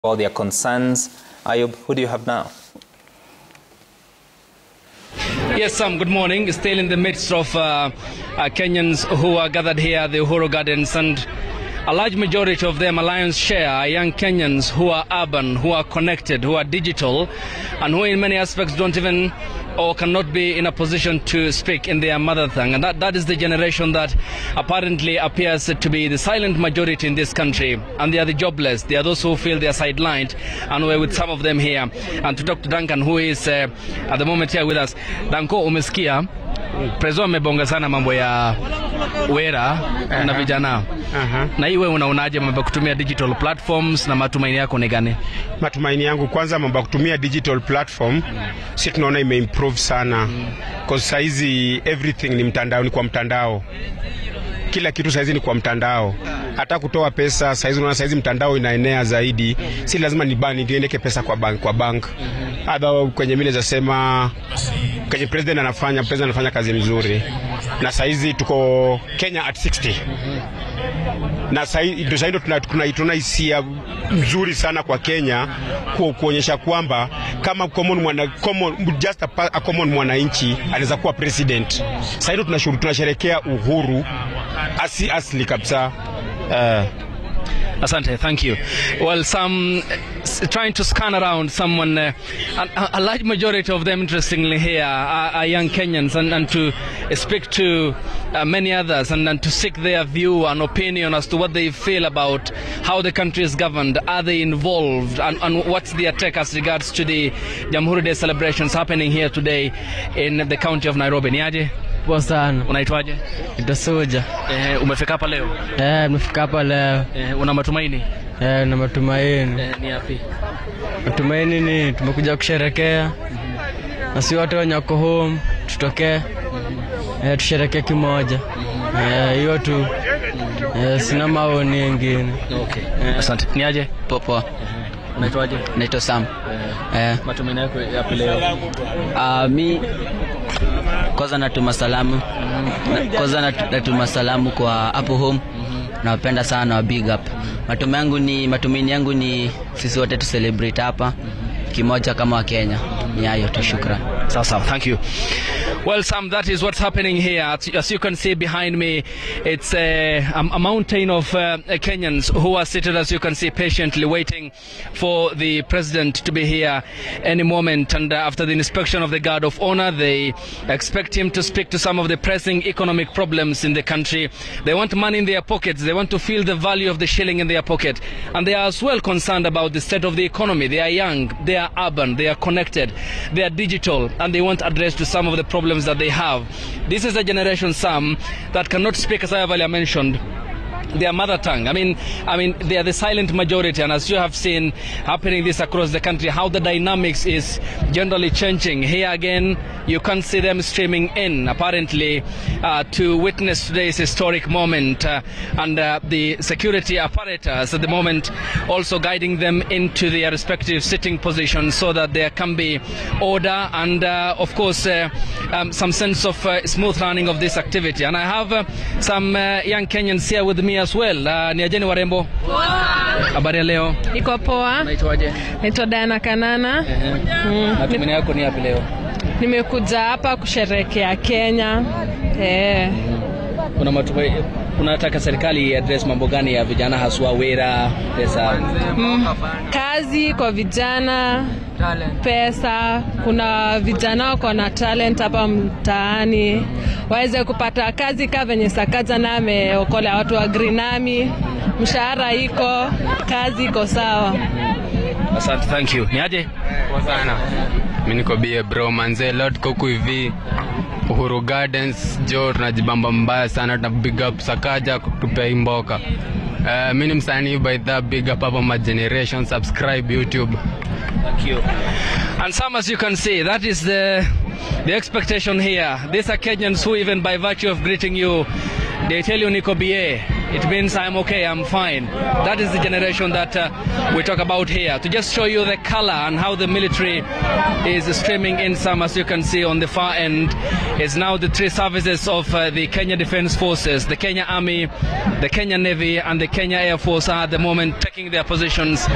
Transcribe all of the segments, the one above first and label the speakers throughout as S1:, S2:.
S1: all their concerns. Ayub, who do you have now?
S2: Yes, Sam, good morning. Still in the midst of Kenyans who are gathered here at the Uhuru Gardens, and a large majority of them, a lion's share, are young Kenyans who are urban, who are connected, who are digital, and who in many aspects don't even or cannot be in a position to speak in their mother tongue. And that is the generation that apparently appears to be the silent majority in this country. And they are the jobless. They are those who feel they are sidelined. And we're with some of them here. And to talk to Duncan, who is at the moment here with us. Danko, umesikia Prezo amebonga sana mambo ya wera na vijana. Na iwe unaonaje mambo kutumia digital platforms, na matumaini yako ni gani?
S3: Matumaini yangu kwanza mambo kutumia digital platform si tunaona imeimprove sana. Because saizi everything ni mtandao, ni kwa mtandao. Kila kitu saizi ni kwa mtandao. Hata kutoa pesa saizi unaona saizi mtandao inaenea zaidi. Si lazima niendeke pesa kwa bank. Hata kwenye mimi naweza sema kwenye president anafanya kazi nzuri. Na saizi tuko Kenya at 60. Na saizi tuna hisia nzuri sana kwa Kenya kuonyesha kwamba kama just a common mwananchi anaweza kuwa president. Saizi tunasherehekea uhuru asli kabisa.
S2: Asante, thank you. Well, some trying to scan around someone, a large majority of them, interestingly, here are young Kenyans, and to speak to many others and to seek their view and opinion as to what they feel about how the country is governed. Are they involved, and what's their take as regards to the Jamhuri Day celebrations happening here today in the county of Nairobi? Niaje?
S4: Poa sana.
S2: Unaitwaje?
S4: Ndio Soja.
S2: Umefika hapa leo?
S4: Nimefika hapa leo.
S2: Una matumaini?
S4: Na matumaini.
S2: Ni yapi?
S4: Matumaini ni tumekuja kusherehekea. Na si wote wako home, tutokee. Tusherehekee kimoja. Hiyo tu. Sina maoni mengine.
S2: Okay. Asante. Niaje?
S4: Poa.
S2: Unaitwaje?
S4: Naitwa Sam.
S2: Matumaini yako yapi leo?
S4: Mi kwanza natuma salamu kwa hapo home. Nawapenda sana, wa big up. Matumaini yangu ni sisi wote tu celebrate hapa kimoja kama wa Kenya. Ni hayo tu, shukrani.
S2: Sawa, thank you. Well, Sam, that is what's happening here. As you can see behind me, it's a mountain of Kenyans who are seated, as you can see, patiently waiting for the president to be here any moment. And after the inspection of the guard of honor, they expect him to speak to some of the pressing economic problems in the country. They want money in their pockets. They want to feel the value of the shilling in their pocket. And they are as well concerned about the state of the economy. They are young, they are urban, they are connected, they are digital, and they want address to some of the problems that they have. This is a generation, Sam, that cannot speak, as I have earlier mentioned, their mother tongue. I mean, they are the silent majority, and as you have seen happening this across the country, how the dynamics is generally changing. Here again, you can't see them streaming in, apparently, to witness today's historic moment, and the security apparatus at the moment also guiding them into their respective sitting positions so that there can be order and, of course, some sense of smooth running of this activity. And I have some young Kenyans here with me as well. Ni ajeni warembo?
S5: Poa.
S2: Habari ya leo?
S5: Niko poa.
S2: Unaitwaje?
S5: Naitwa Diana Kanana.
S2: Matumaini yako ni yapi leo?
S5: Nimekuja hapa kusherehekea Kenya.
S2: Kuna matumaini, unataka serikali address mambo gani ya vijana, haswa wera, pesa?
S5: Kazi kwa vijana, pesa. Kuna vijana wako na talent hapa mtaani, waweze kupata kazi kama venye Sakaja na ameokolea watu wa Greenami. Mshahara iko, kazi iko sawa.
S2: Asante, thank you. Niaje?
S6: Poa sana. Mimi niko bie bro, manze lot kuku hivi Uhuru Gardens, tunajibamba mbaya sana, tuna big up Sakaja kutupa mboka. Mimi ni msanii by the big up hapa my generation, subscribe YouTube.
S2: Thank you. And some, as you can see, that is the expectation here. These are Kenyans who, even by virtue of greeting you, they tell you Niko BA. it means I'm okay, I'm fine. That is the generation that we talk about here. To just show you the color and how the military is streaming in some, as you can see on the far end, is now the three services of the Kenya Defence Forces. The Kenya Army, the Kenya Navy and the Kenya Air Force are at the moment taking their positions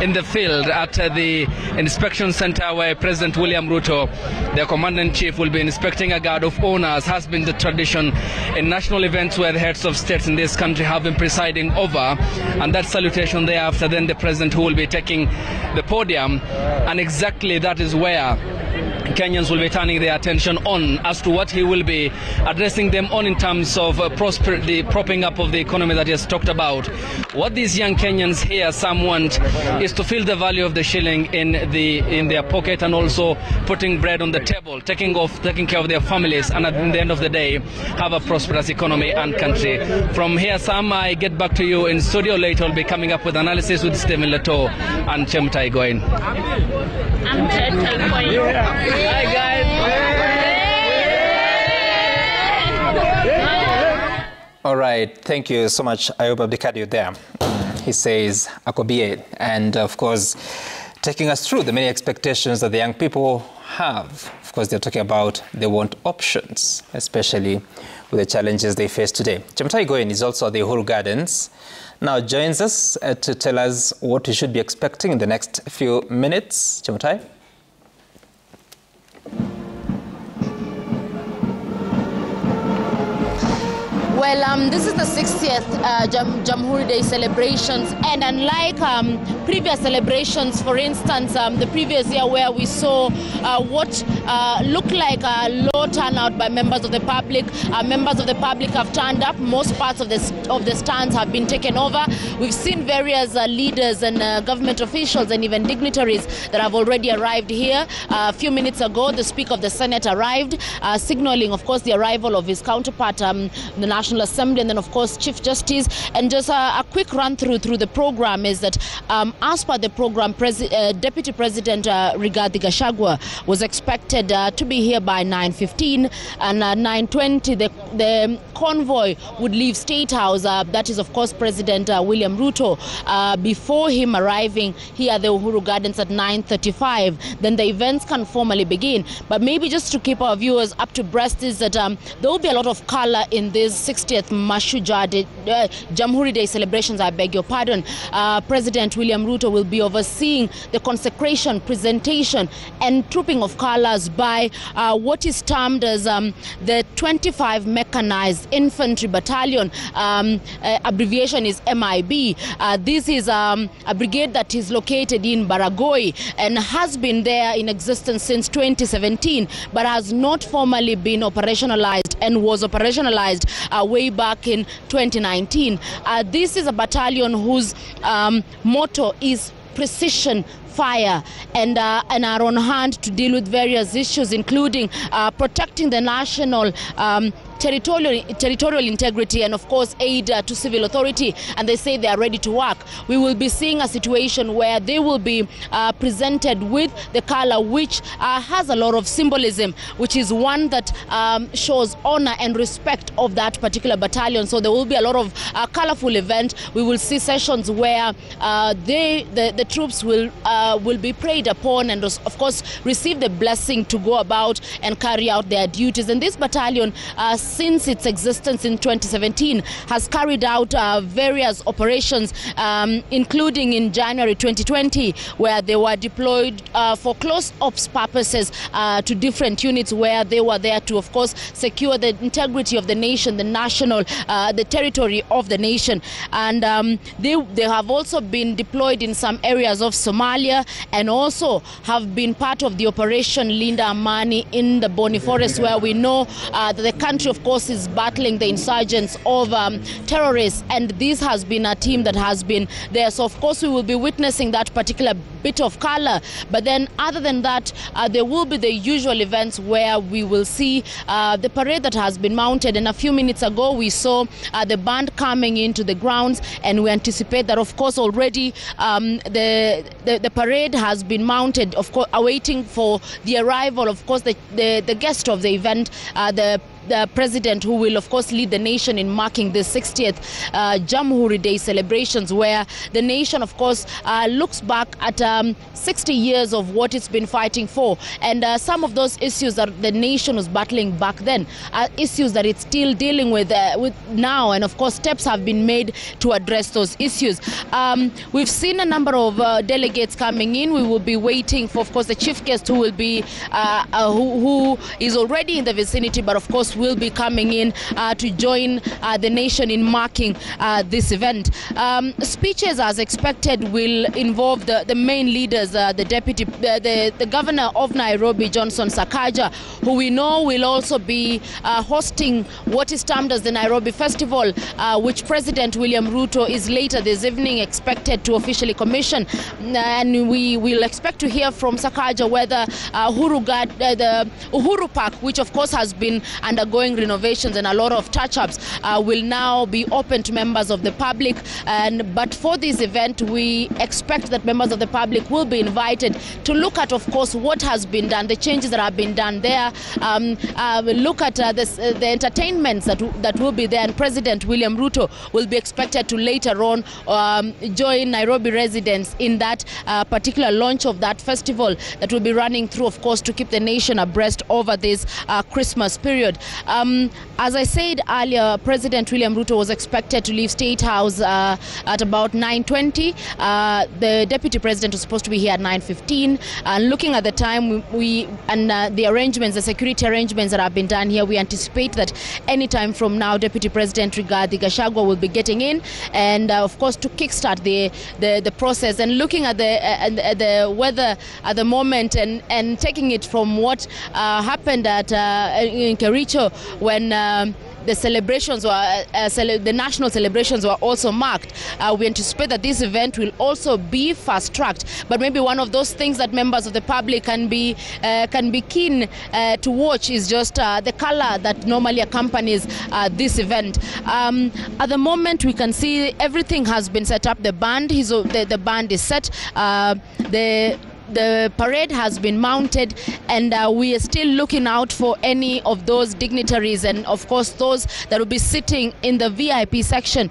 S2: in the field at the inspection center where President William Ruto, their commander-in-chief, will be inspecting a guard of honor, as has been the tradition in national events where the heads of states in this country have been presiding over. And that salutation thereafter, then the president who will be taking the podium. And exactly that is where Kenyans will be turning their attention on as to what he will be addressing them on in terms of the propping up of the economy that he has talked about. What these young Kenyans here, some want, is to feel the value of the shilling in their pocket, and also putting bread on the table, taking care of their families, and at the end of the day have a prosperous economy and country. From here, Sam, I get back to you in studio. Later I'll be coming up with analysis with Stephen Leto and Chemtai Goin.
S7: I'm Ted for you.
S2: Hi guys.
S1: All right, thank you so much, Ayub Abdikadir there. He says Akobie, and of course taking us through the many expectations that the young people have. Of course, they're talking about they want options, especially with the challenges they face today. Chemtai Goin is also at the Uhuru Gardens. Now joins us to tell us what we should be expecting in the next few minutes. Chemtai?
S7: Well, this is the 60th Jamhuri Day celebrations, and unlike previous celebrations, for instance, the previous year where we saw what looked like a low turnout by members of the public, members of the public have turned up. Most parts of the stands have been taken over. We've seen various leaders and government officials and even dignitaries that have already arrived here. A few minutes ago, the Speaker of the Senate arrived, signaling, of course, the arrival of his counterpart, the National Assembly, and then of course Chief Justice. And just a quick run through the program is that as per the program, Deputy President Rigathi Gachagua was expected to be here by 9:15, and 9:20 the convoy would leave State House. That is of course President William Ruto. Before him arriving here at the Uhuru Gardens at 9:35, then the events can formally begin. But maybe just to keep our viewers up to breast is that there will be a lot of color in this 60th Jamhuri Day celebrations, I beg your pardon. President William Ruto will be overseeing the consecration, presentation and trooping of colors by what is termed as the 25 Mechanized Infantry Battalion. Abbreviation is MIB. This is a brigade that is located in Baragoi and has been there in existence since 2017, but has not formally been operationalized, and was operationalized way back in 2019. This is a battalion whose motto is precision fire, and are on hand to deal with various issues, including protecting the national territorial integrity and of course aid to civil authority, and they say they are ready to work. We will be seeing a situation where they will be presented with the color which has a lot of symbolism, which is one that shows honor and respect of that particular battalion. So there will be a lot of colorful event. We will see sessions where the troops will be prayed upon and of course receive the blessing to go about and carry out their duties. And this battalion, since its existence in 2017, has carried out various operations, including in January 2020, where they were deployed for close ops purposes to different units, where they were there to, of course, secure the integrity of the nation, the national, the territory of the nation. And they have also been deployed in some areas of Somalia, and also have been part of the Operation Linda Amani in the Boni Forest, where we know that the country, of course, is battling the insurgents of terrorists, and this has been a team that has been there. So, of course, we will be witnessing that particular bit of color. But then, other than that, there will be the usual events where we will see the parade that has been mounted. And a few minutes ago, we saw the band coming into the grounds, and we anticipate that, of course, already the parade has been mounted, of course, awaiting for the arrival, of course, the guest of the event, the president who will, of course, lead the nation in marking the 60th Jamhuri Day celebrations, where the nation, of course, looks back at 60 years of what it's been fighting for. And some of those issues that the nation was battling back then are issues that it's still dealing with now. And, of course, steps have been made to address those issues. We've seen a number of delegates coming in. We will be waiting for, of course, the chief guest who will be who is already in the vicinity, but of course will be coming in to join the nation in marking this event. Speeches, as expected, will involve the main leaders, the governor of Nairobi, Johnson Sakaja, who we know will also be hosting what is termed as the Nairobi Festival, which President William Ruto is later this evening expected to officially commission. And we will expect to hear from Sakaja whether the Uhuru Park, which of course has been undergoing renovations and a lot of touch-ups, will now be open to members of the public. But for this event, we expect that members of the public will be invited to look at, of course, what has been done, the changes that have been done there, look at the entertainments that will be there. And President William Ruto will be expected to later on join Nairobi residents in that particular launch of that festival that will be running through, of course, to keep the nation abreast over this Christmas period. As I said earlier, President William Ruto was expected to leave State House at about 9:20. The Deputy President was supposed to be here at 9:15. Looking at the time, the arrangements, the security arrangements that have been done here, we anticipate that any time from now, Deputy President Rigathi Gachagua will be getting in, and of course to kickstart the process. And looking at the weather at the moment, and taking it from what happened at in Kericho when the celebrations were the national celebrations were also marked. We anticipate that this event will also be fast-tracked, but maybe one of those things that members of the public can be keen to watch is just the color that normally accompanies this event. At the moment, we can see everything has been set up. The band is set. The parade has been mounted, and we are still looking out for any of those dignitaries and, of course, those that will be sitting in the VIP section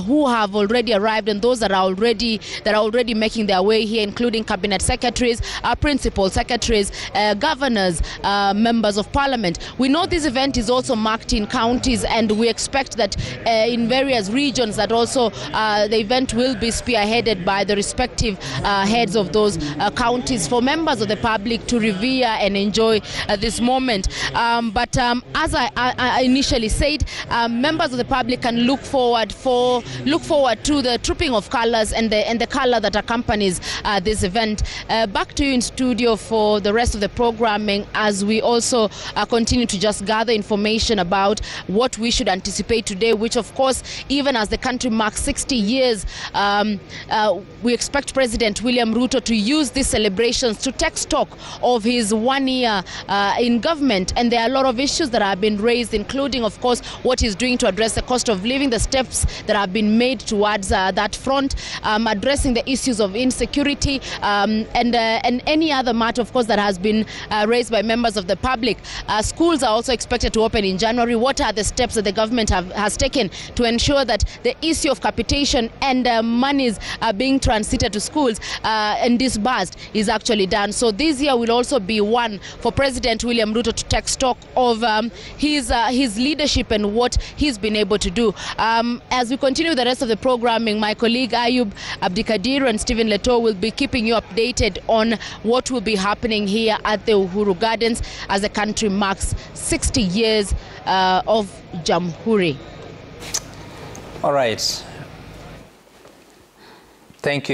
S7: who have already arrived, and those that are already making their way here, including cabinet secretaries, principal secretaries, governors, members of parliament. We know this event is also marked in counties, and we expect that in various regions that also the event will be spearheaded by the respective heads of those counties, for members of the public to revere and enjoy this moment. But as I initially said, members of the public can look forward to the trooping of colors and the color that accompanies this event. Back to you in studio for the rest of the programming, as we also continue to just gather information about what we should anticipate today, which, of course, even as the country marks 60 years, we expect President William Ruto to use this celebrations to take stock of his 1 year in government. And there are a lot of issues that have been raised, including, of course, what he's doing to address the cost of living, the steps that have been made towards that front, addressing the issues of insecurity, and any other matter, of course, that has been raised by members of the public. Schools are also expected to open in January. What are the steps that the government has taken to ensure that the issue of capitation and monies being transited to schools and disbursed is actually done? So this year will also be one for President William Ruto to take stock of his leadership and what he's been able to do. As we continue the rest of the programming, my colleague Ayub Abdikadir and Stephen Leto will be keeping you updated on what will be happening here at the Uhuru Gardens as the country marks 60 years of Jamhuri.
S1: All right. Thank you.